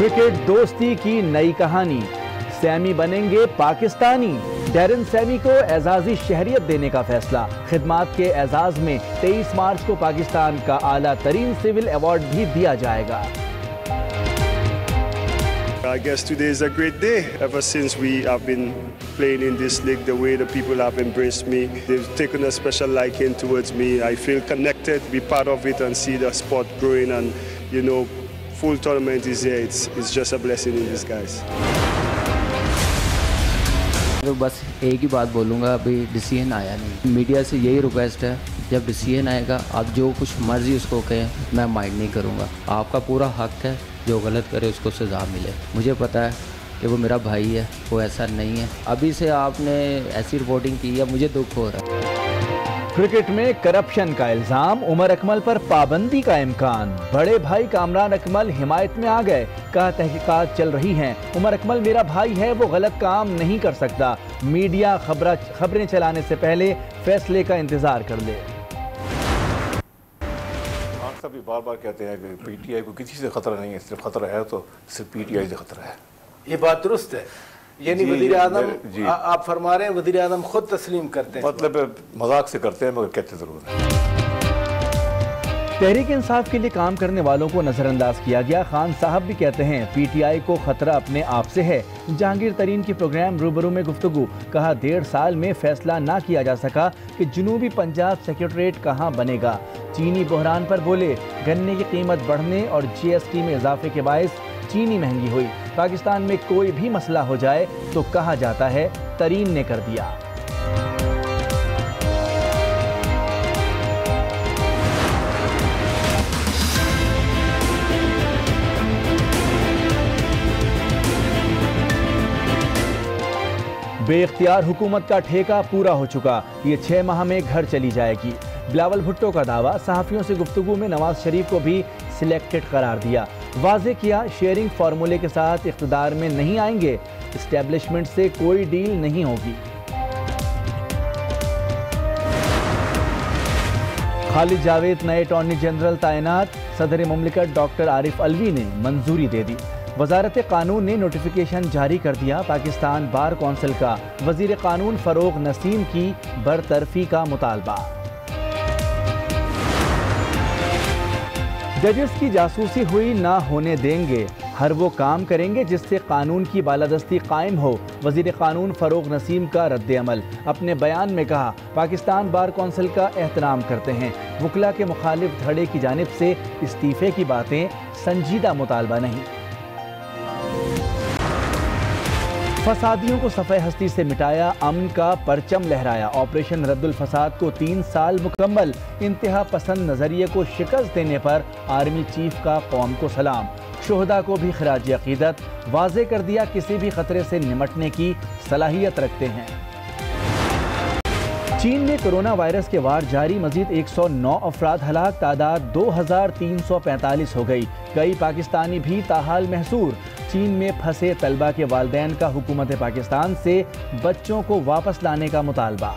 Cricket दोस्ती की नई कहानी, सैमी बनेंगे पाकिस्तानी। डैरन सैमी को एजाजी शहरियत देने का फैसला। खिदमात के एजाज में 23 मार्च को पाकिस्तान का आला तरीन सिविल अवार्ड भी दिया जाएगा। I guess today is a great day. Ever since we have been playing in this league, the way the people have embraced me, they've taken a special liking towards me. I feel connected, be part of it and see the sport growing, and full tournament is here. It's just a blessing in disguise. तो बस एक ही बात बोलूँगा, अभी decision आया नहीं। Media से यही रिक्वेस्ट है, जब डिसीजन आएगा आप जो कुछ मर्जी उसको कहें, मैं माइंड नहीं करूँगा। आपका पूरा हक है, जो गलत करे उसको सज़ा मिले। मुझे पता है कि वो मेरा भाई है, वो ऐसा नहीं है। अभी से आपने ऐसी रिपोर्टिंग की है, मुझे दुख हो रहा है। क्रिकेट में करप्शन का इल्जाम, उमर अकमल पर पाबंदी का इम्कान। बड़े भाई कामरान अकमल हिमायत में आ गए, कहा तहकीकात चल रही हैं। उमर अकमल मेरा भाई है, वो गलत काम नहीं कर सकता। मीडिया खबरें चलाने से पहले फैसले का इंतजार कर ले। भी बार बार कहते हैं कि पीटीआई को किसी से खतरा नहीं है, सिर्फ खतरा है तो सिर्फ पीटीआई से खतरा है। ये बात दुरुस्त है, यानी वज़ीर आज़म आप फरमा रहे हैं, वज़ीर आज़म खुद तस्लीम करते हैं। मतलब मजाक से करते हैं मगर कहते जरूर हैं। तहरीक इंसाफ के लिए काम करने वालों को नजरअंदाज किया गया। खान साहब भी कहते हैं पीटीआई को खतरा अपने आप से है। जहांगीर तरीन की प्रोग्राम रूबरू में गुफ्तगू, कहा 1.5 साल में फैसला ना किया जा सका कि जनूबी पंजाब सेक्रेटरीट कहां बनेगा। चीनी बहरान पर बोले, गन्ने की कीमत बढ़ने और जीएसटी में इजाफे के बायस चीनी महंगी हुई। पाकिस्तान में कोई भी मसला हो जाए तो कहा जाता है तरीन ने कर दिया। बेइख्तियार हुकूमत का ठेका पूरा हो चुका, ये 6 माह में घर चली जाएगी। बिलावल भुट्टो का दावा, सहाफ़ियों से गुफ्तगू में नवाज शरीफ को भी सिलेक्टेड करार दिया। वाज़े किया शेयरिंग फार्मूले के साथ इख्तिदार में नहीं आएंगे, इस्टेब्लिशमेंट से कोई डील नहीं होगी। खालिद जावेद नए अटॉर्नी जनरल तैनात, सदर मुमलिकत डॉक्टर आरिफ अलवी ने मंजूरी दे दी। वजारत कानून ने नोटिफिकेशन जारी कर दिया। पाकिस्तान बार कौंसिल का वजीर कानून फरोग नसीम की बरतरफी का मुतालबा। जजेस की जासूसी हुई ना होने देंगे, हर वो काम करेंगे जिससे कानून की बालादस्ती कायम हो। वजीर कानून फरोग नसीम का रद्द-ए-अमल। अपने बयान में कहा, पाकिस्तान बार कौंसिल का एहतराम करते हैं। वकला के मुखालिफ धड़े की जानिब से इस्तीफे की बातें संजीदा मुतालबा नहीं। फसादियों को सफ़े हस्ती से मिटाया, अमन का परचम लहराया। ऑपरेशन रद्दुल फसाद को 3 साल मुकम्मल। इंतहा पसंद नजरिए को शिकस्त देने पर आर्मी चीफ का कौम को सलाम। शोहदा को भी खिराज अकीदत। वाज़े कर दिया किसी भी खतरे से निमटने की सलाहियत रखते हैं। चीन में कोरोना वायरस के वार जारी, मजीद 109 अफराद हलाक, तादाद 2345 हो गई। कई पाकिस्तानी भी ताहाल महसूर। चीन में फंसे तलबा के वालिदैन का हुकूमत पाकिस्तान से बच्चों को वापस लाने का मुतालबा।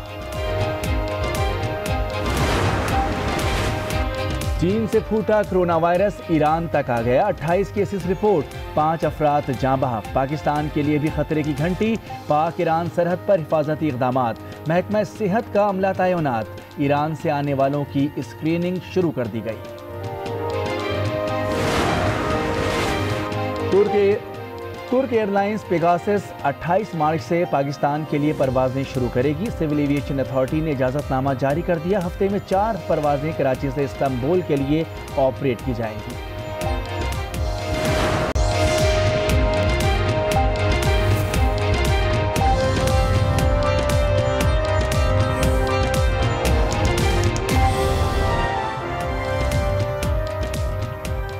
चीन से फूटा कोरोना वायरस, ईरान तक आ गया। 28 केसेस रिपोर्ट, 5 अफराद जाँ बहक। पाकिस्तान के लिए भी खतरे की घंटी। पाक ईरान सरहद पर हिफाजती इक़दामात। महकमा सेहत का अमला तैनात। ईरान से आने वालों की स्क्रीनिंग शुरू कर दी गई। तुर्क एयरलाइंस पेगासस 28 मार्च से पाकिस्तान के लिए परवाजें शुरू करेगी। सिविल एविएशन अथॉरिटी ने इजाज़तनामा जारी कर दिया। हफ्ते में 4 परवाजें कराची से इस्तांबुल के लिए ऑपरेट की जाएंगी।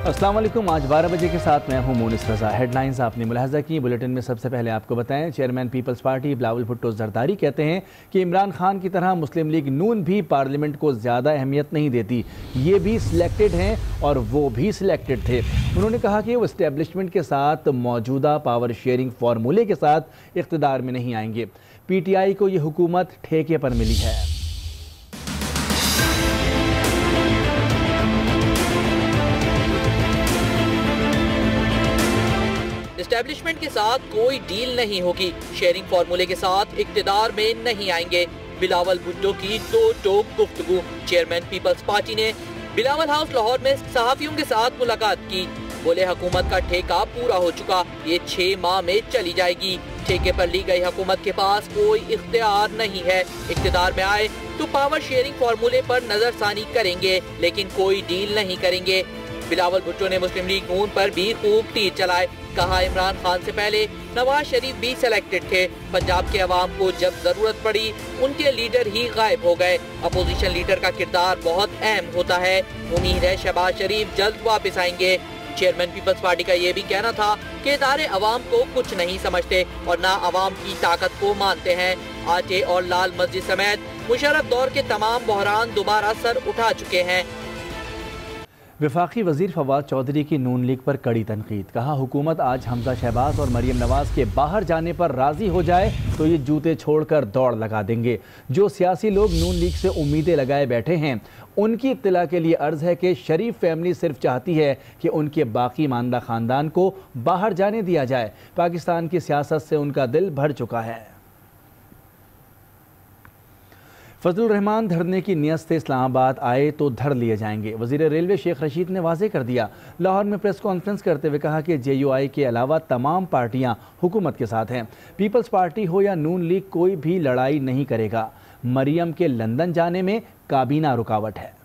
अस्सलाम वालेकुम। आज 12 बजे के साथ मैं हूं मोनिस रजा। हेडलाइंस आपने मुलाहजा की। बुलेटिन में सबसे पहले आपको बताएं, चेयरमैन पीपल्स पार्टी बिलावल भुट्टो जरदारी कहते हैं कि इमरान खान की तरह मुस्लिम लीग नून भी पार्लियामेंट को ज़्यादा अहमियत नहीं देती। ये भी सिलेक्टेड हैं और वो भी सिलेक्टेड थे। उन्होंने कहा कि वो इस्टेब्लिशमेंट के साथ मौजूदा पावर शेयरिंग फार्मूले के साथ इक़्तिदार में नहीं आएंगे। PTI को ये हुकूमत ठेके पर मिली है। एस्टेब्लिशमेंट के साथ कोई डील नहीं होगी, शेयरिंग फॉर्मूले के साथ इक्तिदार में नहीं आएंगे। बिलावल भुट्टो की दो टोक गुफ्तगू। चेयरमैन पीपल्स पार्टी ने बिलावल हाउस लाहौर में सहाफियों के साथ मुलाकात की। बोले हुकूमत का ठेका पूरा हो चुका, ये 6 माह में चली जाएगी। ठेके पर ली गई हुकूमत के पास कोई इख्तियार नहीं है। इख्तियार में आए तो पावर शेयरिंग फॉर्मूले पर नजरसानी करेंगे, लेकिन कोई डील नहीं करेंगे। बिलावल भुट्टो ने मुस्लिम लीग नून पर भी खूब तीर चलाए। कहा इमरान खान से पहले नवाज शरीफ भी सिलेक्टेड थे। पंजाब के अवाम को जब जरूरत पड़ी उनके लीडर ही गायब हो गए। अपोजिशन लीडर का किरदार बहुत अहम होता है। उम्मीद है शहबाज शरीफ जल्द वापस आएंगे। चेयरमैन पीपल्स पार्टी का ये भी कहना था कि इदारे अवाम को कुछ नहीं समझते और ना अवाम की ताकत को मानते हैं। आटे और लाल मस्जिद समेत मुशर्रफ दौर के तमाम बहरान दोबारा सर उठा चुके हैं। वफाकी वजीर फवाद चौधरी की नून लीग पर कड़ी तनकीद। कहा हुकूमत आज हमजा शहबाज और मरियम नवाज के बाहर जाने पर राजी हो जाए तो ये जूते छोड़कर दौड़ लगा देंगे। जो सियासी लोग नून लीग से उम्मीदें लगाए बैठे हैं उनकी इत्तला के लिए अर्ज है कि शरीफ फैमिली सिर्फ चाहती है कि उनके बाकी मानदा खानदान को बाहर जाने दिया जाए। पाकिस्तान की सियासत से उनका दिल भर चुका है। फजलुर रहमान धरने की नियत से इस्लामाबाद आए तो धर लिए जाएंगे। वजीर रेलवे शेख रशीद ने वाजे कर दिया। लाहौर में प्रेस कॉन्फ्रेंस करते हुए कहा कि JUI के अलावा तमाम पार्टियां हुकूमत के साथ हैं। पीपल्स पार्टी हो या नून लीग कोई भी लड़ाई नहीं करेगा। मरियम के लंदन जाने में काबीना रुकावट है।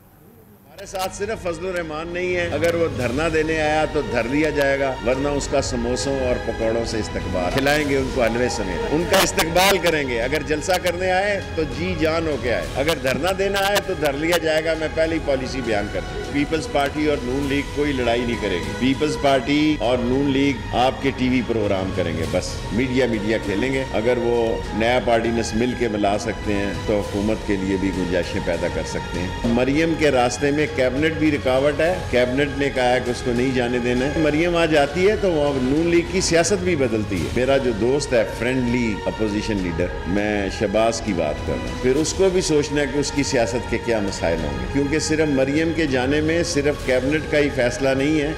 हमारे साथ सिर्फ फजलुर रहमान नहीं है। अगर वो धरना देने आया तो धर लिया जाएगा, वरना उसका समोसों और पकौड़ों से इस्तकबाल खिलाएंगे, उनको हलवे समेत उनका इस्तकबाल करेंगे। अगर जलसा करने आए तो जी जान होके आए, अगर धरना देना आए तो धर लिया जाएगा। मैं पहले ही पॉलिसी बयान कर दूं, पीपल्स पार्टी और नून लीग कोई लड़ाई नहीं करेगी। पीपल्स पार्टी और नून लीग आपके टीवी प्रोग्राम करेंगे, बस मीडिया खेलेंगे। अगर वो नया पार्टीनस मिल के मिला सकते हैं तो हुकूमत के लिए भी गुंजाइशें पैदा कर सकते हैं। मरियम के रास्ते में कैबिनेट भी रुकावट है। कैबिनेट ने कहा है कि उसको नहीं जाने देना है। मरियम आ जाती है तो वहाँ नून लीग की सियासत भी बदलती है। मेरा जो दोस्त है फ्रेंडली अपोजिशन लीडर, मैं शहबाज की बात कर रहा हूँ, फिर उसको भी सोचना है कि उसकी सियासत के क्या मसाइल होंगे, क्योंकि सिर्फ मरियम के जाने में सिर्फ कैबिनेट का ही फैसला नहीं है,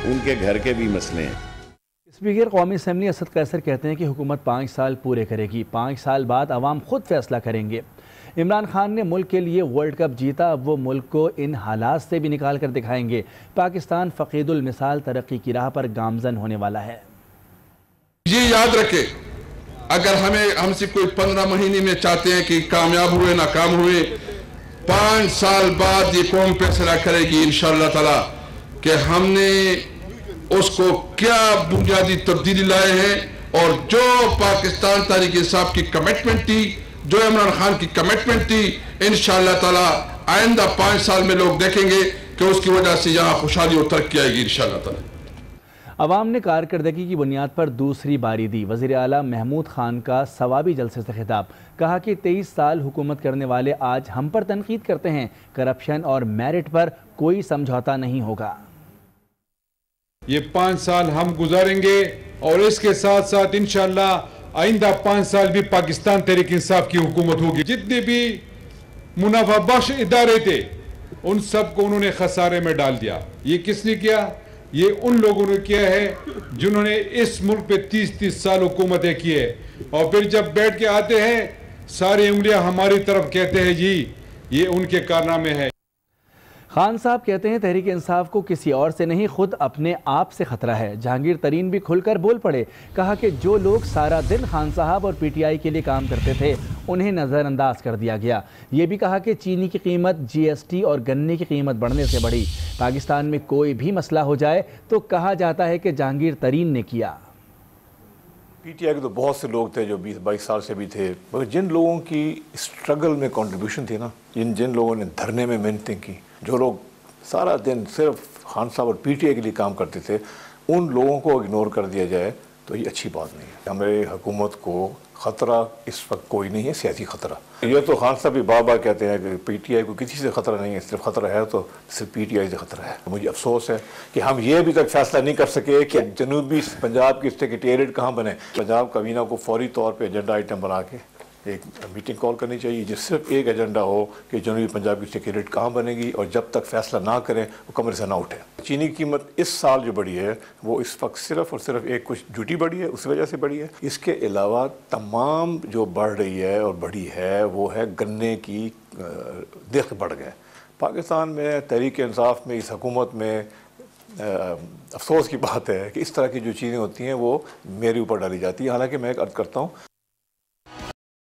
उनके घर के भी मसले हैं। स्पीकर कौमी असम्बली असद कैसर कहते हैं कि हुकूमत 5 साल पूरे करेगी। 5 साल बाद अवाम खुद फैसला करेंगे। इमरान खान ने मुल्क के लिए वर्ल्ड कप जीता, अब वो मुल्क को इन हालात से भी निकाल कर दिखाएंगे। पाकिस्तान फकीदुल मिसाल तरक्की की राह पर गामजन होने वाला है। ये याद रखे, अगर हमसे कोई 15 महीने में चाहते हैं कि कामयाब हुए नाकाम हुए, 5 साल बाद ये कौम फैसला करेगी इंशाअल्लाह ताला कि हमने उसको क्या बुनियादी तब्दीली लाए हैं। और जो पाकिस्तान तहरीक इंसाफ की कमिटमेंट थी, जो इमरान खान की कमिटमेंट थी, इंशाअल्लाह ताला आइंदा 5 साल में लोग देखेंगे कि उसकी वजह से यहाँ खुशहाली और तरक्की आएगी इंशाअल्लाह ताला। अवाम ने कारकर्दगी की बुनियाद पर दूसरी बारी दी। वज़ीर आला महमूद खान का सवाबी जलसे से खिताब। कहा कि 23 साल हुकूमत करने वाले आज हम पर तनकीद करते हैं। करप्शन और मेरिट पर कोई समझौता नहीं होगा। ये 5 साल हम गुजारेंगे और इसके साथ साथ इंशाअल्लाह आइंदा 5 साल भी पाकिस्तान तहरीक इंसाफ की हुकूमत होगी। जितने भी मुनाफा बख्श इदारे थे उन सबको उन्होंने खसारे में डाल दिया। ये किसने किया? ये उन लोगों ने किया है जिन्होंने इस मुल्क पे 30-30 साल हुकूमतें की है। और फिर जब बैठ के आते हैं सारी उंगलियां हमारी तरफ, कहते हैं जी ये उनके कारनामे हैं। खान साहब कहते हैं तहरीक इंसाफ को किसी और से नहीं खुद अपने आप से खतरा है। जहांगीर तरीन भी खुलकर बोल पड़े। कहा कि जो लोग सारा दिन खान साहब और PTI के लिए काम करते थे उन्हें नज़रअंदाज कर दिया गया। ये भी कहा कि चीनी की कीमत GST और गन्ने की कीमत बढ़ने से बढ़ी। पाकिस्तान में कोई भी मसला हो जाए तो कहा जाता है कि जहांगीर तरीन ने किया। PTI के तो बहुत से लोग थे जो 20-22 साल से भी थे, मगर जिन लोगों की स्ट्रगल में कंट्रीब्यूशन थी ना, जिन लोगों ने धरने में मेहनतें की, जो लोग सारा दिन सिर्फ खान साहब और PTI के लिए काम करते थे, उन लोगों को इग्नोर कर दिया जाए तो ये अच्छी बात नहीं है। हमारे हुकूमत को ख़तरा इस वक्त कोई नहीं है, सियासी ख़तरा। ये तो खान साहब भी बार बार कहते हैं कि PTI को किसी से ख़तरा नहीं है, सिर्फ ख़तरा है तो सिर्फ PTI से ख़तरा है। मुझे अफसोस है कि हम ये अभी तक फैसला नहीं कर सके कि जनूबी पंजाब की सेक्रेटेरिएट कहाँ बने। पंजाब काबीना को फौरी तौर पर एजेंडा आइटम बना के एक मीटिंग कॉल करनी चाहिए जिस सिर्फ एक एजेंडा हो कि जनूबी पंजाब की सिक्योरिटी कहाँ बनेगी, और जब तक फैसला ना करें वो कमरे से ना उठे। चीनी की कीमत इस साल जो बढ़ी है वो इस वक्त सिर्फ और सिर्फ एक कुछ ड्यूटी बढ़ी है उस वजह से बढ़ी है। इसके अलावा तमाम जो बढ़ रही है और बढ़ी है वो है गन्ने की दिख बढ़ गए। पाकिस्तान में तहरीक इंसाफ में, इस हुकूमत में अफसोस की बात है कि इस तरह की जो चीज़ें होती हैं वो मेरे ऊपर डाली जाती है। हालांकि मैं एक अर्ज़ करता हूँ